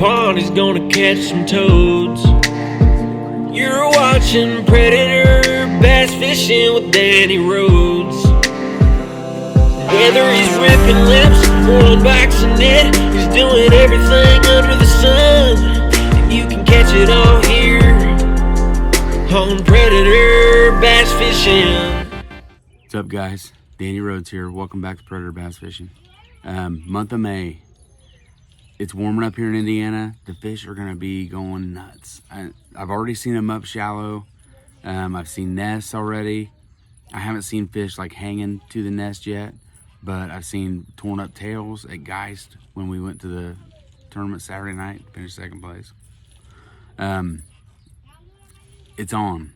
pond, he's gonna catch some toads. You're watching Predator Bass Fishing with Danny Rhodes. Whether he's ripping lips or unboxing it, he's doing everything under the sun. And you can catch it all here on Predator Bass Fishing. What's up, guys? Danny Rhodes here. Welcome back to Predator Bass Fishing. Month of May. It's warming up here in Indiana. The fish are gonna be going nuts. I've already seen them up shallow. I've seen nests already. I haven't seen fish like hanging to the nest yet, but I've seen torn up tails at Geist when we went to the tournament Saturday night, finished second place. It's on.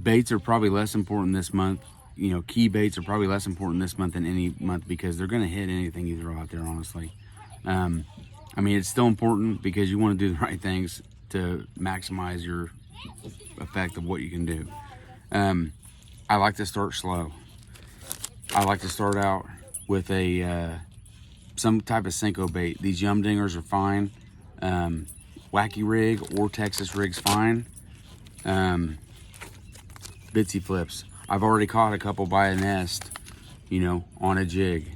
Baits are probably less important this month. You know, key baits are probably less important this month than any month because they're gonna hit anything you throw out there, honestly. I mean, it's still important because you want to do the right things to maximize your effect of what you can do. I like to start slow. I like to start out with a some type of Senko bait. These Yum Dingers are fine. Wacky rig or Texas rig's fine. Bitsy flips. I've already caught a couple by a nest, you know, on a jig.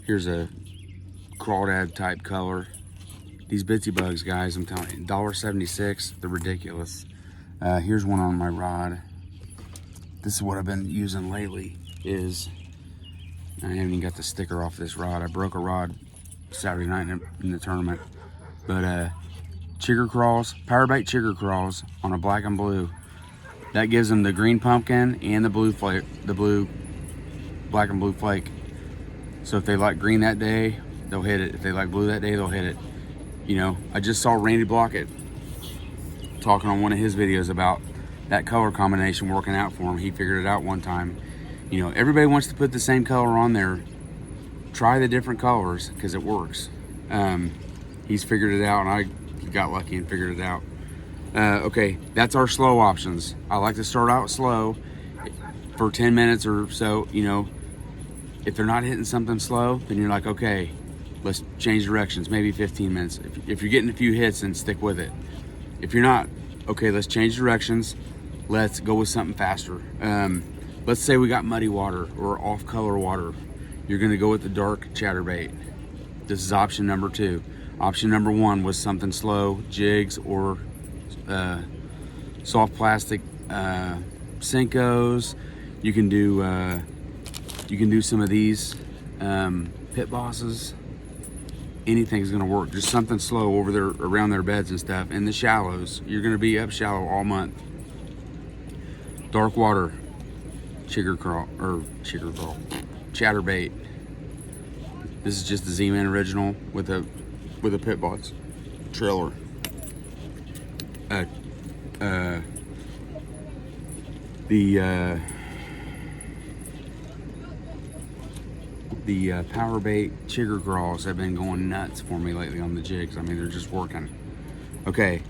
Here's a crawdad type color. These Bitsy bugs, guys, I'm telling you, $1.76, they're ridiculous. Here's one on my rod. This is what I've been using lately. I haven't even got the sticker off this rod. I broke a rod Saturday night in the tournament. But Chigger Crawls, Powerbait Chigger Crawls on a black and blue. That gives them the green pumpkin and the blue flake, black and blue flake. So if they like green that day, they'll hit it. If they like blue that day, they'll hit it. You know, I just saw Randy Blockett talking on one of his videos about that color combination working out for him. He figured it out one time. You know, everybody wants to put the same color on there. Try the different colors because it works. He's figured it out, and I got lucky and figured it out. Okay, that's our slow options. I like to start out slow for 10 minutes or so. You know, if they're not hitting something slow, then you're like, okay, let's change directions, maybe 15 minutes. If you're getting a few hits, then stick with it. If you're not, okay, let's change directions. Let's go with something faster. Let's say we got muddy water or off-color water. You're gonna go with the dark chatterbait. This is option number 2. Option number 1 was something slow, jigs or soft plastic Senkos. You can do some of these pit bosses. Anything's gonna work. Just something slow over there around their beds and stuff. In the shallows, you're gonna be up shallow all month. Dark water, Chigger Crawl, chatterbait. This is just the Z-Man original with a pit boss trailer. The Powerbait Chigger Crawls have been going nuts for me lately on the jigs. I mean, they're just working. Okay,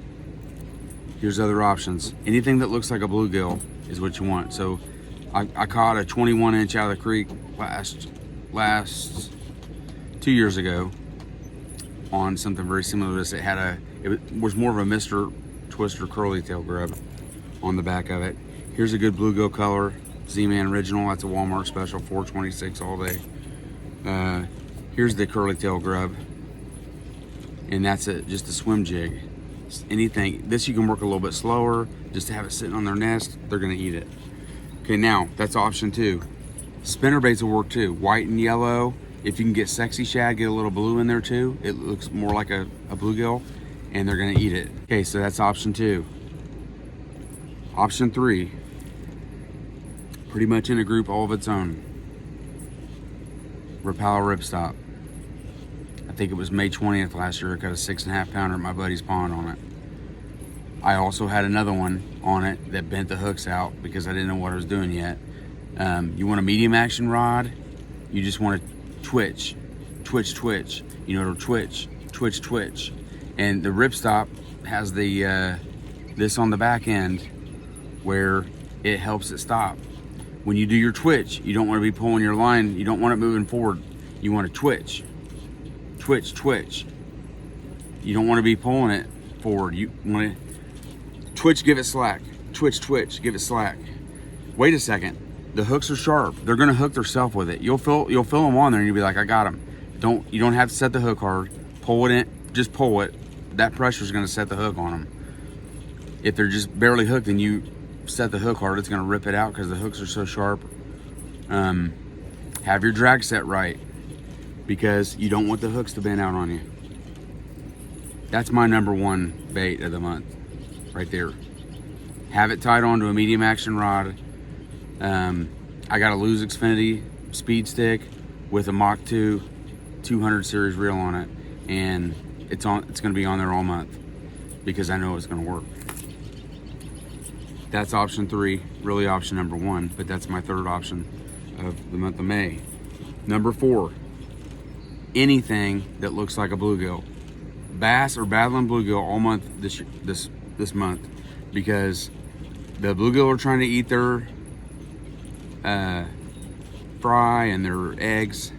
here's other options. Anything that looks like a bluegill is what you want. So I caught a 21-inch out of the creek last 2 years ago on something very similar to this. It was more of a Mr. Twister curly tail grub on the back of it. Here's a good bluegill color, Z-Man original. That's a Walmart special, $4.26 all day. Here's the curly tail grub, and that's just a swim jig. Anything, this you can work a little bit slower, just to have it sitting on their nest, they're gonna eat it. Okay, now, that's option 2. Spinner baits will work too, white and yellow. If you can get sexy shad, get a little blue in there too, it looks more like a bluegill, and they're gonna eat it. Okay, so that's option 2. Option 3, pretty much in a group all of its own. Rapala ripstop. I think it was May 20th last year. I got a 6.5 pounder at my buddy's pond on it. I also had another one on it that bent the hooks out because I didn't know what I was doing yet. You want a medium action rod, you just want to twitch. You know, it'll twitch. And the ripstop has the this on the back end where it helps it stop. When you do your twitch, you don't want to be pulling your line, you don't want it moving forward, you want to twitch. twitch, twitch. You don't want to be pulling it forward. You want to twitch, give it slack. Twitch, twitch, give it slack. Wait a second. The hooks are sharp. They're gonna hook themselves with it. You'll feel them on there, and you'll be like, I got them. You don't have to set the hook hard. Pull it in. Just pull it. That pressure is gonna set the hook on them. If they're just barely hooked and you set the hook hard, it's gonna rip it out because the hooks are so sharp. Have your drag set right, because you don't want the hooks to bend out on you. That's my number one bait of the month, right there. Have it tied onto a medium action rod. I got a Lose Xfinity speed stick with a Mach 2 200 series reel on it, and it's going to be on there all month because I know it's going to work. That's option 3, really option number 1, but that's my third option of the month of May. Number 4, anything that looks like a bluegill. Bass are battling bluegill all month this month, because the bluegill are trying to eat their fry and their eggs.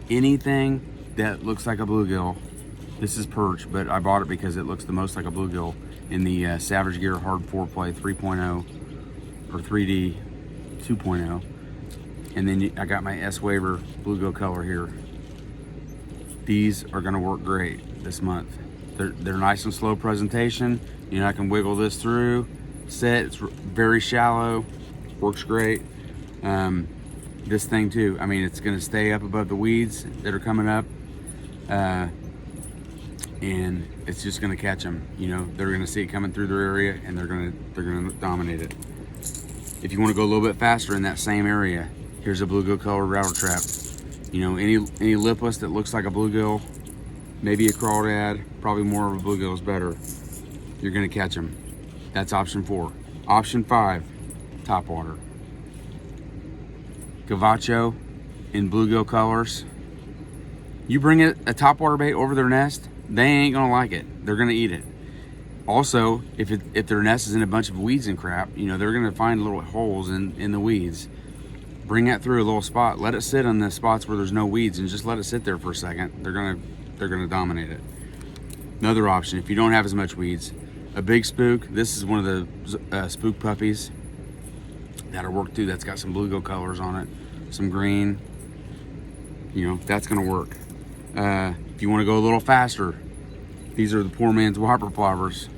Anything that looks like a bluegill. This is perch, but I bought it because it looks the most like a bluegill in the Savage Gear Hard Foreplay 3.0 or 3D 2.0. And then I got my S-Waver bluegill color here. These are gonna work great this month. They're nice and slow presentation. You know, I can wiggle this through, set, it's very shallow, works great. This thing too, I mean, it's gonna stay up above the weeds that are coming up, and it's just gonna catch them. You know, they're gonna see it coming through their area, and they're gonna dominate it. If you wanna go a little bit faster in that same area, here's a bluegill color rattle trap. You know, any lipless that looks like a bluegill, maybe a crawdad, probably more of a bluegill is better. You're gonna catch them. That's option 4. Option 5, topwater. Gavacho in bluegill colors. You bring a topwater bait over their nest, they ain't gonna like it. They're gonna eat it. Also, if their nest is in a bunch of weeds and crap, you know, they're gonna find little holes in the weeds. Bring that through a little spot. Let it sit on the spots where there's no weeds, and just let it sit there for a second. They're gonna dominate it. Another option, if you don't have as much weeds, a big spook. This is one of the spook puppies that I worked through. That's got some bluegill colors on it, some green. You know, that's gonna work. If you want to go a little faster, these are the poor man's whopper ploppers.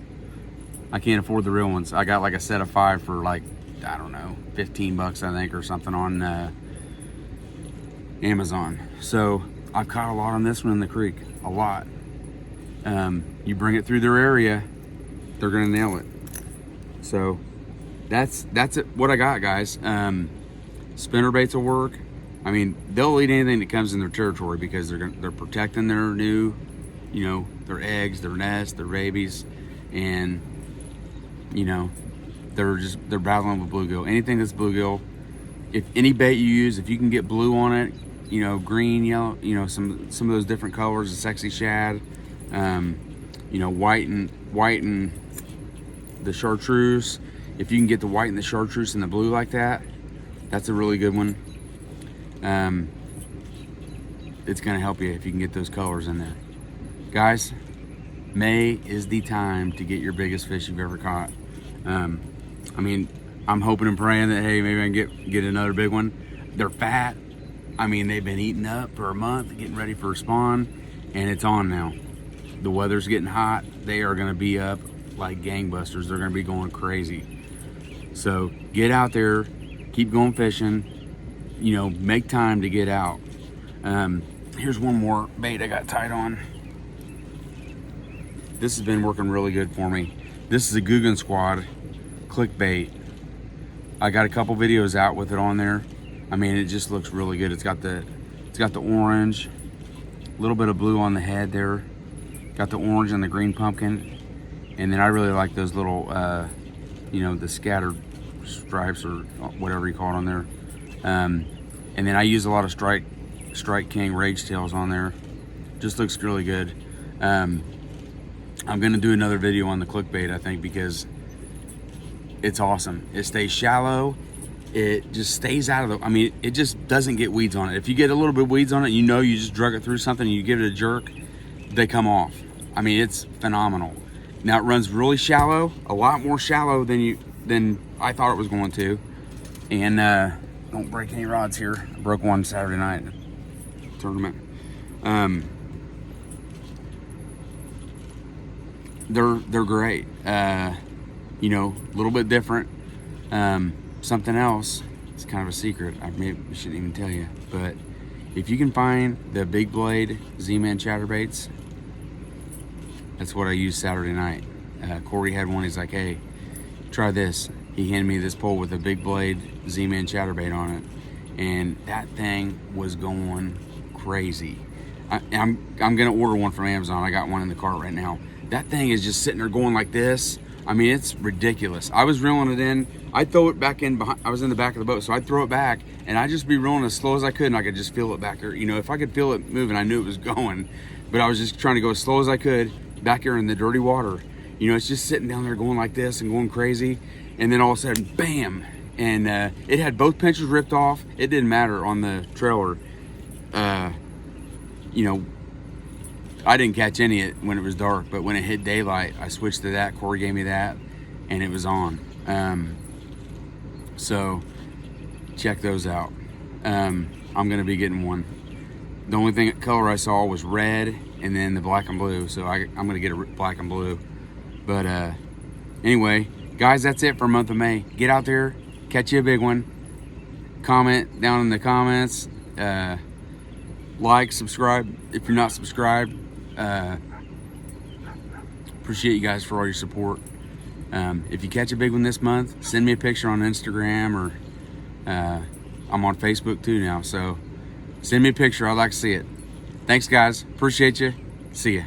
I can't afford the real ones. I got like a set of 5 for like, I don't know, 15 bucks I think, or something on Amazon. So I've caught a lot on this one in the creek, a lot. You bring it through their area, they're gonna nail it. So that's it. What I got, guys. Spinner baits will work. I mean, they'll eat anything that comes in their territory because they're protecting their new, you know, their eggs, their nest, their babies, and you know, they're battling with bluegill. Anything that's bluegill. If any bait you use, if you can get blue on it, you know, green, yellow, you know, some of those different colors, a sexy shad, you know, white and the chartreuse. If you can get the white and the chartreuse and the blue like that, that's a really good one. It's gonna help you if you can get those colors in there. Guys, May is the time to get your biggest fish you've ever caught. I mean, I'm hoping and praying that, hey, maybe I can get another big one. They're fat. I mean, they've been eating up for a month, getting ready for a spawn, and it's on now. The weather's getting hot. They are gonna be up like gangbusters. They're gonna be going crazy. So get out there, keep going fishing, you know, make time to get out. Here's one more bait I got tied on. This has been working really good for me. This is a Googan Squad Clickbait. I got a couple videos out with it on there. I mean, it just looks really good. It's got the orange, a little bit of blue on the head there. Got the orange and the green pumpkin. And then I really like those little, you know, the scattered stripes or whatever you call it on there. And then I use a lot of Strike King Rage Tails on there. Just looks really good. I'm gonna do another video on the Clickbait, I think, because it's awesome. It stays shallow. it just stays out of the, I mean, it just doesn't get weeds on it. If you get a little bit of weeds on it, you just drug it through something and you give it a jerk, they come off. I mean, it's phenomenal. Now it runs really shallow, a lot more shallow than I thought it was going to. And don't break any rods here. I broke one Saturday night in a tournament. They're great. You know, a little bit different. Something else, it's kind of a secret. I shouldn't even tell you. But if you can find the big blade Z-Man chatterbaits, that's what I used Saturday night. Corey had one. He's like, hey, try this. He handed me this pole with a big blade Z-Man chatterbait on it, and that thing was going crazy. I'm gonna order one from Amazon. I got one in the cart right now. That thing is just sitting there going like this. I mean, it's ridiculous. I was reeling it in. I'd throw it back in behind. I was in the back of the boat, so I'd throw it back, and I'd just be reeling as slow as I could, and I could just feel it back there. You know, if I could feel it moving, I knew it was going, but I was just trying to go as slow as I could back here in the dirty water. You know, it's just sitting down there going like this and going crazy, and then all of a sudden, bam! And it had both pinchers ripped off. It didn't matter on the trailer. You know, I didn't catch any of it when it was dark, but when it hit daylight, I switched to that. Corey gave me that, and it was on. So check those out. I'm gonna be getting one. The only color I saw was red, and then the black and blue. So I'm gonna get a black and blue. But anyway, guys, that's it for month of May. Get out there, catch you a big one. Comment down in the comments. Like, subscribe if you're not subscribed. Appreciate you guys for all your support. If you catch a big one this month, send me a picture on Instagram, or I'm on Facebook too now, so send me a picture. I'd like to see it. Thanks, guys. Appreciate you. See ya.